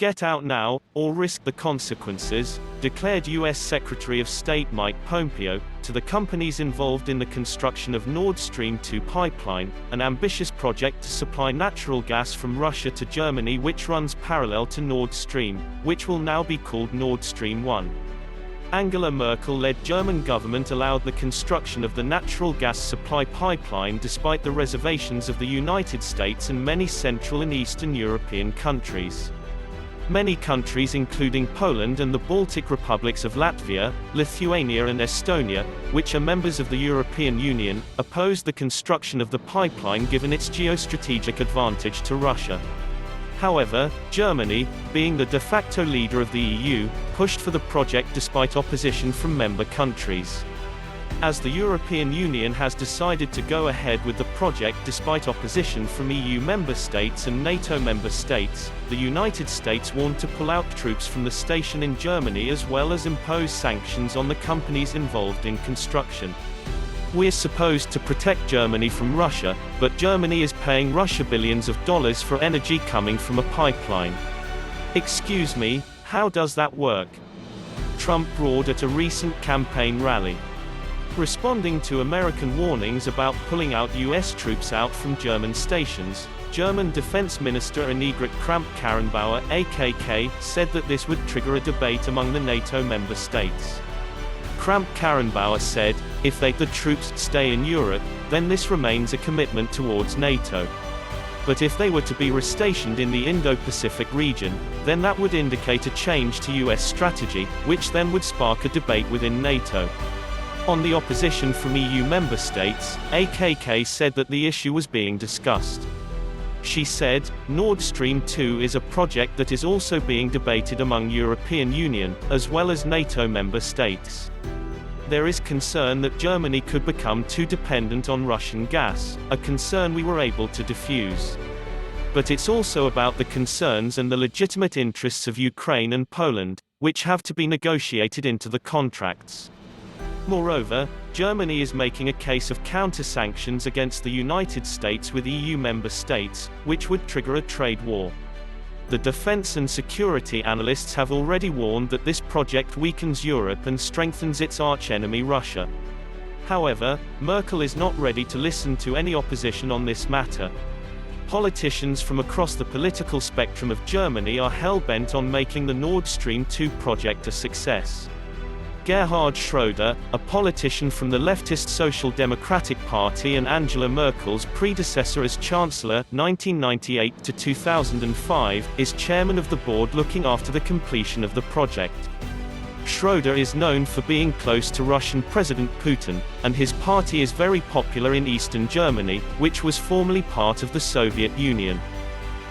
Get out now, or risk the consequences, declared U.S. Secretary of State Mike Pompeo, to the companies involved in the construction of Nord Stream 2 pipeline, an ambitious project to supply natural gas from Russia to Germany which runs parallel to Nord Stream, which will now be called Nord Stream 1. Angela Merkel-led German government allowed the construction of the natural gas supply pipeline despite the reservations of the United States and many Central and Eastern European countries. Many countries including Poland and the Baltic republics of Latvia, Lithuania and Estonia, which are members of the European Union, opposed the construction of the pipeline given its geostrategic advantage to Russia. However, Germany, being the de facto leader of the EU, pushed for the project despite opposition from member countries. As the European Union has decided to go ahead with the project despite opposition from EU member states and NATO member states, the United States warned to pull out troops from the station in Germany as well as impose sanctions on the companies involved in construction. We're supposed to protect Germany from Russia, but Germany is paying Russia billions of dollars for energy coming from a pipeline. Excuse me, how does that work? Trump roared at a recent campaign rally. Responding to American warnings about pulling out U.S. troops out from German stations, German Defense Minister Annegret Kramp-Karrenbauer, AKK, said that this would trigger a debate among the NATO member states. Kramp-Karrenbauer said, if the troops stay in Europe, then this remains a commitment towards NATO. But if they were to be restationed in the Indo-Pacific region, then that would indicate a change to U.S. strategy, which then would spark a debate within NATO. On the opposition from EU member states, AKK said that the issue was being discussed. She said, Nord Stream 2 is a project that is also being debated among European Union, as well as NATO member states. There is concern that Germany could become too dependent on Russian gas, a concern we were able to diffuse. But it's also about the concerns and the legitimate interests of Ukraine and Poland, which have to be negotiated into the contracts. Moreover, Germany is making a case of counter-sanctions against the United States with EU member states, which would trigger a trade war. The defense and security analysts have already warned that this project weakens Europe and strengthens its arch-enemy Russia. However, Merkel is not ready to listen to any opposition on this matter. Politicians from across the political spectrum of Germany are hell-bent on making the Nord Stream 2 project a success. Gerhard Schröder, a politician from the leftist Social Democratic Party and Angela Merkel's predecessor as Chancellor, 1998 to 2005, is chairman of the board looking after the completion of the project. Schröder is known for being close to Russian President Putin, and his party is very popular in Eastern Germany, which was formerly part of the Soviet Union.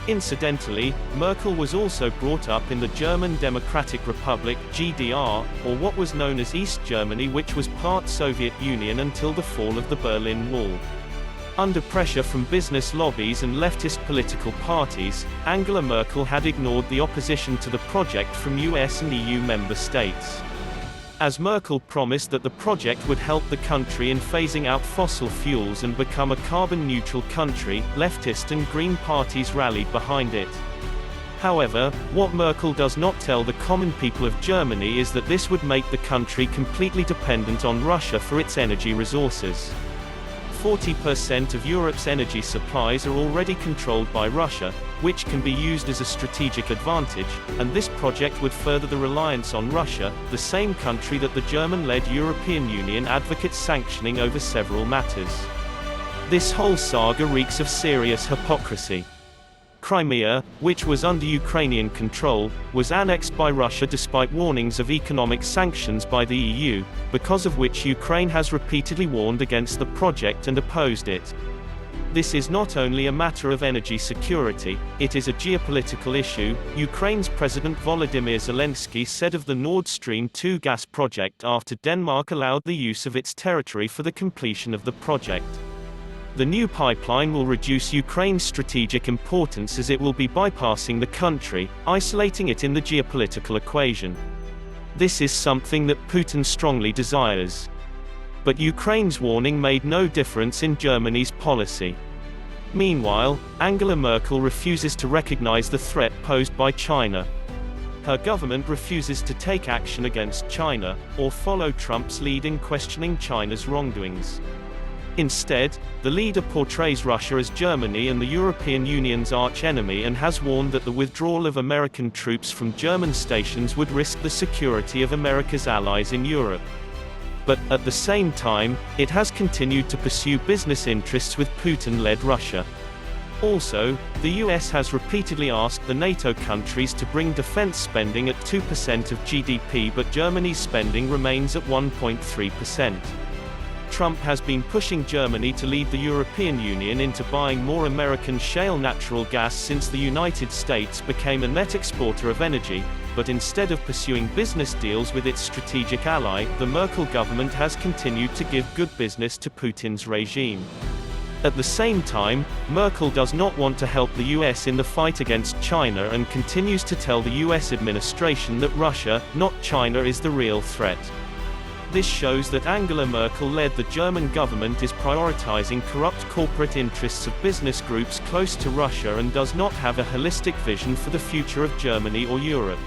Incidentally, Merkel was also brought up in the German Democratic Republic (GDR), or what was known as East Germany, which was part Soviet Union until the fall of the Berlin Wall. Under pressure from business lobbies and leftist political parties, Angela Merkel had ignored the opposition to the project from US and EU member states. As Merkel promised that the project would help the country in phasing out fossil fuels and become a carbon-neutral country, leftist and Green parties rallied behind it. However, what Merkel does not tell the common people of Germany is that this would make the country completely dependent on Russia for its energy resources. 40% of Europe's energy supplies are already controlled by Russia, which can be used as a strategic advantage, and this project would further the reliance on Russia, the same country that the German-led European Union advocates sanctioning over several matters. This whole saga reeks of serious hypocrisy. Crimea, which was under Ukrainian control, was annexed by Russia despite warnings of economic sanctions by the EU, because of which Ukraine has repeatedly warned against the project and opposed it. This is not only a matter of energy security, it is a geopolitical issue, Ukraine's President Volodymyr Zelensky said of the Nord Stream 2 gas project after Denmark allowed the use of its territory for the completion of the project. The new pipeline will reduce Ukraine's strategic importance as it will be bypassing the country, isolating it in the geopolitical equation. This is something that Putin strongly desires. But Ukraine's warning made no difference in Germany's policy. Meanwhile, Angela Merkel refuses to recognize the threat posed by China. her government refuses to take action against China, or follow Trump's lead in questioning China's wrongdoings. Instead, the leader portrays Russia as Germany and the European Union's arch-enemy and has warned that the withdrawal of American troops from German stations would risk the security of America's allies in Europe. But, at the same time, it has continued to pursue business interests with Putin-led Russia. Also, the US has repeatedly asked the NATO countries to bring defense spending at 2% of GDP, but Germany's spending remains at 1.3%. Trump has been pushing Germany to lead the European Union into buying more American shale natural gas since the United States became a net exporter of energy, but instead of pursuing business deals with its strategic ally, the Merkel government has continued to give good business to Putin's regime. At the same time, Merkel does not want to help the US in the fight against China and continues to tell the US administration that Russia, not China, is the real threat. This shows that Angela Merkel-led the German government is prioritizing corrupt corporate interests of business groups close to Russia and does not have a holistic vision for the future of Germany or Europe.